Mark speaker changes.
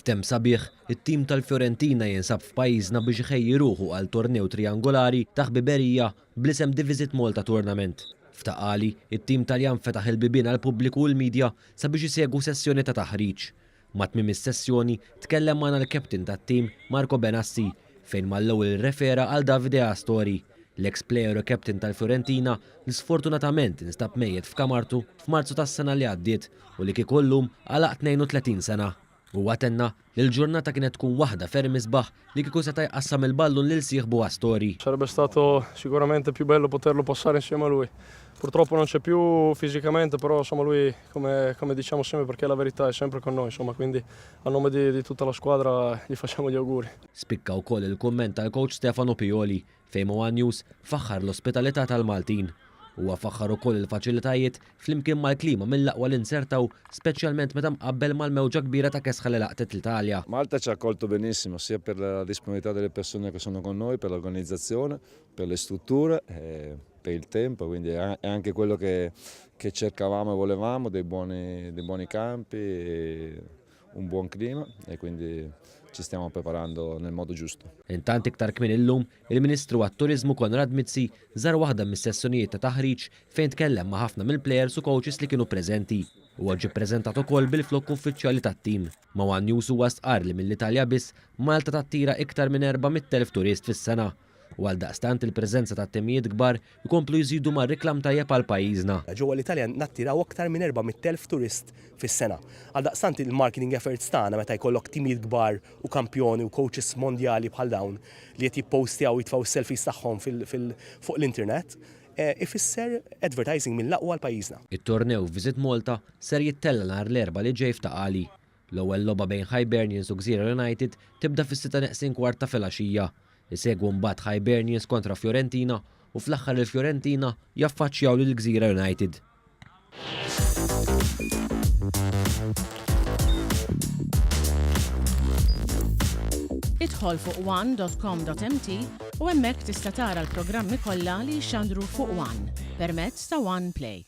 Speaker 1: F'tem sabiħ, it-tim tal-Fjorentina jinsab f'pajjiżna biex iħejji ruħu għal tornew triangolari ta' ħbiberija bl-isem Visit Malta Tournament. F'Taqali, it-tim Taljan fetaħ il-bibien għal pubbliku u l-medja sabiex isegwu sessjoni ta' taħriġ. Ma tmiem is-sessjoni tkellem magħna l-kaptin tat-tim Marco Benassi fejn mal-ewwel irrefera għal Davide Astori, l-ex player u captain tal-Fjorentina li sfortunatament instab mejjed f'kamartu f'Marzu tas-sena li għaddiet u li kikollhom għalaq 32 sena. U għatenna li l-ġurnata kienet tkun waħda ferm isbaħ li kieku seta' jqassam il-ballun lil sieħbu Astori.
Speaker 2: Sarebbe stato sicuramente più bello poterlo passare insieme a lui. Purtroppo non c'è più fisicamente, però insomma lui, come diciamo sempre, perché la verità è sempre con noi, insomma, quindi a nome di tutta la squadra gli facciamo gli auguri.
Speaker 1: Spikka wkoll il-kumment tal-coach Stefano Pioli fejn One News faħħar l-ospitalità tal-Maltin. Huwa faħħar ukoll il-faċilitajiet flimkien mal-klima mill-aqwa li insertaw, speċjalment meta mqabbel mal-mewġa kbira ta' kesħa li laqtet l-Italja.
Speaker 3: Malta ci ha accolto benissimo, sia per la disponibilità delle persone che sono con noi, per l'organizzazione, per le strutture, per il tempo, quindi è anche quello che cercavamo e volevamo, dei buoni campi, un buon clima e quindi ci stiamo preparando nel modo giusto.
Speaker 1: Intant iktar kmien illum, il-Ministru għat-Turizmu Konrad Mizzi żar waħda mis-sessjonijiet ta' taħriġ fejn tkellem ma' ħafna mill-plejers u coaches li kienu preżenti. U ġie ppreżentat ukoll bil-flokk uffiċjali tat-tim. Ma' One News huwa stqar li mill-Italja biss Malta tattira iktar minn 400,000 turist fis-sena. U għal daqstant il-preżenza ta' temijiet kbar jkomplu jżidu mar-riklam tajjeb għal pajjiżna.
Speaker 4: Ġewwa l-Italja nattiraw aktar minn 400,000 turist fis-sena. Għal daqstant il-marketing efforts tagħna meta jkollok timijiet kbar u kampjoni u coaches mondjali bħal dawn li qed jippostjaw jitfgħu selfies tagħhom fuq l-internet, ifisser advertising mill-aqwa għal pajjiżna.
Speaker 1: It-tornew Visit Malta ser jittella nhar l-erba' li ġej f'Taqali. L-ewwel logħba bejn Hibernians u Gżira United tibda fis-6:45 ta' filgħaxija. Isegwu mbagħad Hibernians kontra Fjorentina u fl-aħħar il-Fjorentina jaffaċċjaw lil Gżira United.
Speaker 5: Idħol fuq one.com.mt u hemmhekk tista' tara l-programmi kollha li jxandru fuq One permezz ta' One Play.